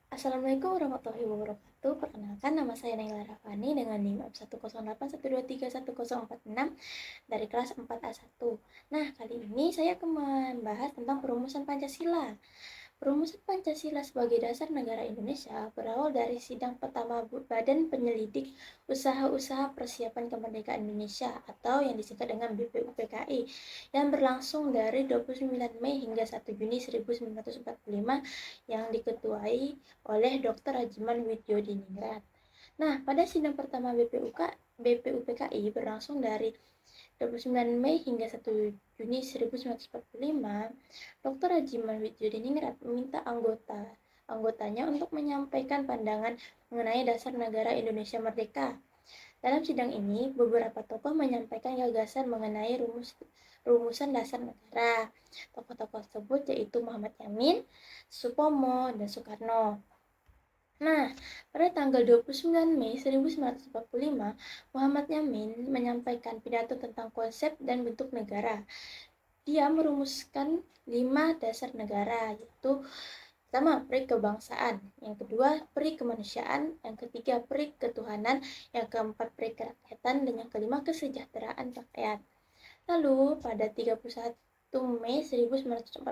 Assalamualaikum warahmatullahi wabarakatuh. Perkenalkan, nama saya Naila Rafani dengan NIM 108123104 dari kelas 4A1. Nah, kali ini saya akan membahas tentang perumusan Pancasila. Perumusan Pancasila sebagai dasar negara Indonesia berawal dari sidang pertama Badan Penyelidik Usaha-Usaha Persiapan Kemerdekaan Indonesia atau yang disingkat dengan BPUPKI yang berlangsung dari 29 Mei hingga 1 Juni 1945 yang diketuai oleh Dr. Rajiman Widyodiningrat. Nah, pada sidang pertama BPUPKI berlangsung dari 29 Mei hingga 1 Juni 1945, Dr. Rajiman Widyodiningrat meminta anggotanya untuk menyampaikan pandangan mengenai dasar negara Indonesia merdeka. Dalam sidang ini, beberapa tokoh menyampaikan gagasan mengenai rumusan dasar negara. Tokoh-tokoh tersebut yaitu Muhammad Yamin, Supomo, dan Soekarno. Nah, pada tanggal 29 Mei 1945, Muhammad Yamin menyampaikan pidato tentang konsep dan bentuk negara. Dia merumuskan 5 dasar negara, yaitu pertama, peri kebangsaan, yang kedua, peri kemanusiaan, yang ketiga, peri ketuhanan, yang keempat, peri kerakyatan, dan yang kelima, kesejahteraan rakyat. Lalu, pada 31 Mei 1945,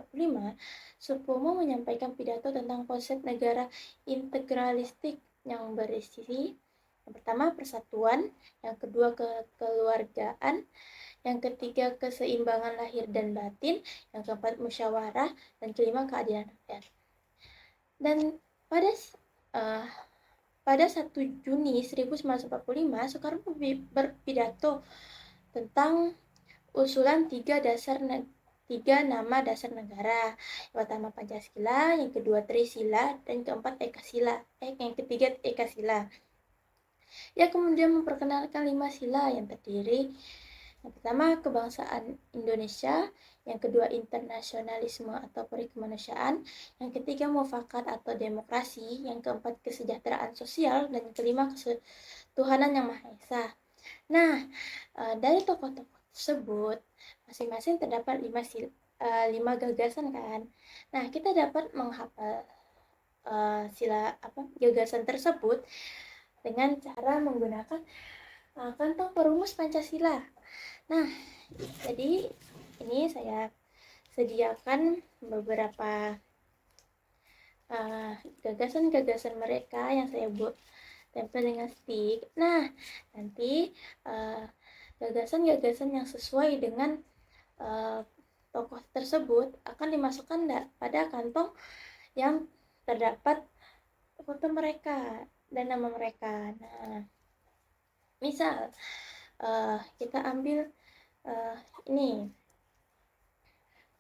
Supomo menyampaikan pidato tentang konsep negara integralistik yang berisi yang pertama persatuan, yang kedua kekeluargaan, yang ketiga keseimbangan lahir dan batin, yang keempat musyawarah, dan kelima keadilan rakyat. Dan uh, pada 1 Juni 1945, Soekarno berpidato tentang usulan tiga nama dasar negara. Yang pertama Pancasila, yang kedua Trisila, dan keempat yang ketiga Ekasila. Ia kemudian memperkenalkan 5 sila yang terdiri yang pertama kebangsaan Indonesia, yang kedua internasionalisme atau peri kemanusiaan, yang ketiga mufakat atau demokrasi, yang keempat kesejahteraan sosial, dan yang kelima ketuhanan yang Maha Esa. Nah, dari tokoh-tokoh tersebut masing-masing terdapat 5 gagasan kan. Nah, kita dapat menghafal gagasan tersebut dengan cara menggunakan kantong perumus Pancasila. Nah, jadi ini saya sediakan beberapa gagasan-gagasan mereka yang saya buat tempel dengan stick. Nah, nanti gagasan-gagasan yang sesuai dengan tokoh tersebut akan dimasukkan pada kantong yang terdapat foto mereka dan nama mereka. Nah, misal kita ambil ini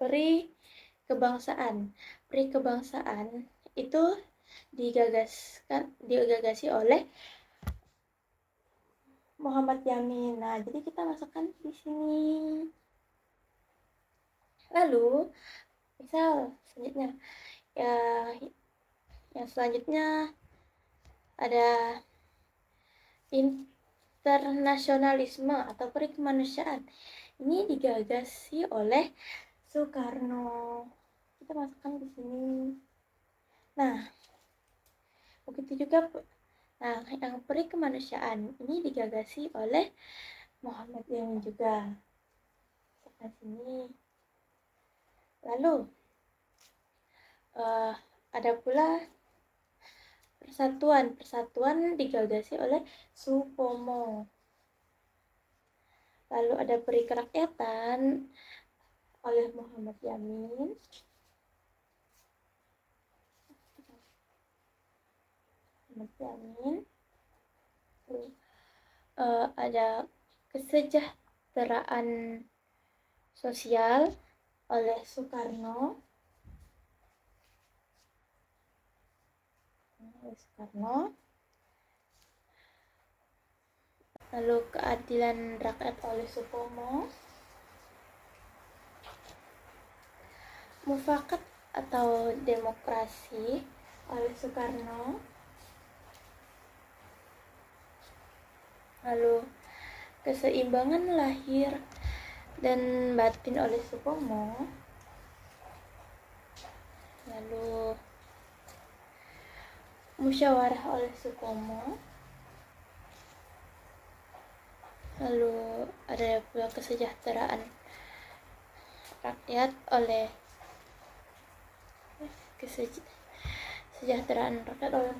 peri kebangsaan. Peri kebangsaan itu digagasi oleh Muhammad Yamin. Nah, jadi kita masukkan di sini. Lalu, misal selanjutnya yang selanjutnya ada internasionalisme atau peri kemanusiaan. Ini digagasi oleh Soekarno. Kita masukkan di sini. Nah, begitu juga yang peri kemanusiaan ini digagasi oleh Muhammad Yamin juga. Masukkan sini. Lalu ada pula persatuan digagasi oleh Supomo. Lalu ada peri kerakyatan oleh Muhammad Yamin. Ada kesejahteraan sosial oleh Soekarno. Lalu keadilan rakyat oleh Supomo. Mufakat atau demokrasi oleh Soekarno. Lalu keseimbangan lahir dan batin oleh Supomo. Lalu musyawarah oleh Sukomo. Lalu ada pula kesejahteraan rakyat oleh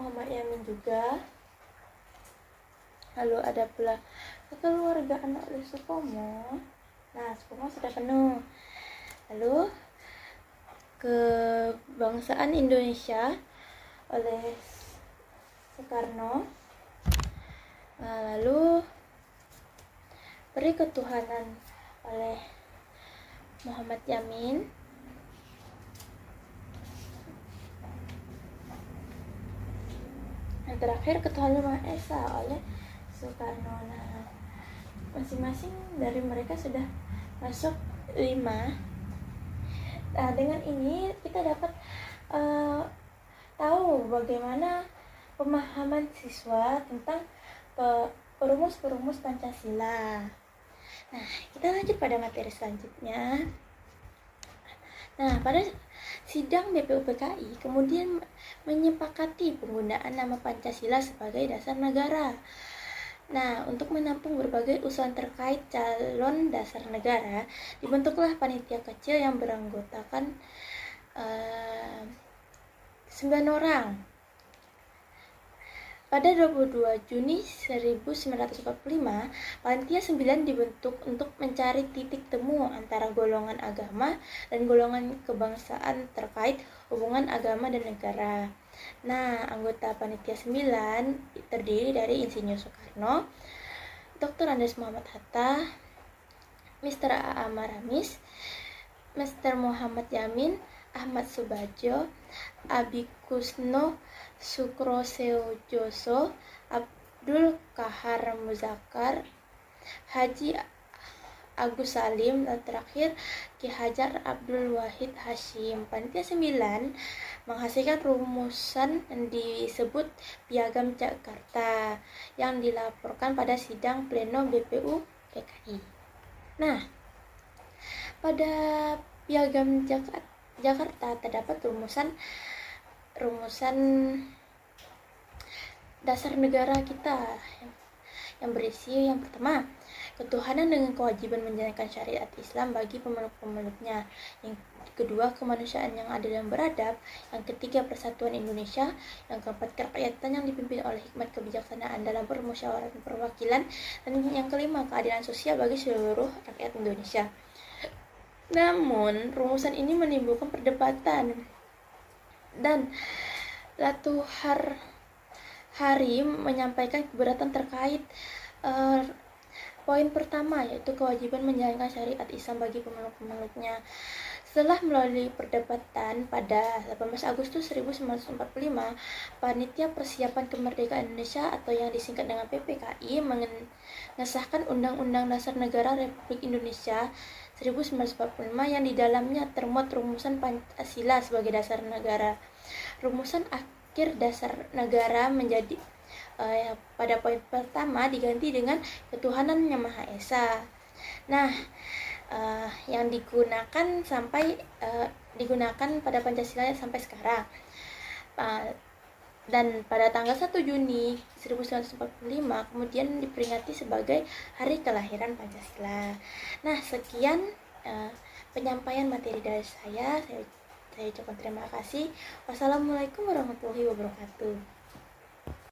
Muhammad Yamin juga. Lalu ada pula kekeluargaan oleh Sukomo. Nah, Sukomo sudah penuh. Lalu kebangsaan Indonesia oleh Soekarno. Lalu peri ketuhanan oleh Muhammad Yamin. Yang terakhir ketuhanan Maha Esa oleh Soekarno. Nah, masing-masing dari mereka sudah masuk 5. Nah, dengan ini kita dapat tahu bagaimana pemahaman siswa tentang perumus-perumus Pancasila. Nah, kita lanjut pada materi selanjutnya. Nah, pada sidang BPUPKI kemudian menyepakati penggunaan nama Pancasila sebagai dasar negara. Nah, untuk menampung berbagai usulan terkait calon dasar negara, dibentuklah panitia kecil yang beranggotakan 9 orang. Pada 22 Juni 1945, panitia 9 dibentuk untuk mencari titik temu antara golongan agama dan golongan kebangsaan terkait hubungan agama dan negara. Nah, anggota panitia 9 terdiri dari Insinyur Soekarno, Dr. Andes Muhammad Hatta, Mr. A.A. Maramis, Mr. Muhammad Yamin, Ahmad Subadjo, Abi Kusno Sukroseojoso, Abdul Kahar Muzakkar, Haji Agus Salim, dan terakhir Ki Hajar Abdul Wahid Hashim. Panitia 9 menghasilkan rumusan yang disebut Piagam Jakarta yang dilaporkan pada sidang pleno BPU PKI. Nah, pada Piagam Jakarta terdapat rumusan dasar negara kita yang berisi yang pertama, ketuhanan dengan kewajiban menjalankan syariat Islam bagi pemeluk-pemeluknya. Yang kedua, kemanusiaan yang adil dan beradab. Yang ketiga, persatuan Indonesia. Yang keempat, kerakyatan yang dipimpin oleh hikmat kebijaksanaan dalam permusyawaratan perwakilan. Dan yang kelima, keadilan sosial bagi seluruh rakyat Indonesia. Namun, rumusan ini menimbulkan perdebatan dan Latuhar Hari menyampaikan keberatan terkait poin pertama, yaitu kewajiban menjalankan syariat Islam bagi pemeluk-pemeluknya. Setelah melalui perdebatan pada 18 Agustus 1945, Panitia Persiapan Kemerdekaan Indonesia atau yang disingkat dengan PPKI mengesahkan Undang-Undang Dasar Negara Republik Indonesia 1945 yang di dalamnya termuat rumusan Pancasila sebagai dasar negara. Rumusan akhir dasar negara menjadi pada poin pertama diganti dengan ketuhanan yang Maha Esa. Nah, yang digunakan pada Pancasila sampai sekarang. Dan pada tanggal 1 Juni 1945 kemudian diperingati sebagai hari kelahiran Pancasila. Nah, sekian penyampaian materi dari saya ucapkan terima kasih. Wassalamualaikum warahmatullahi wabarakatuh.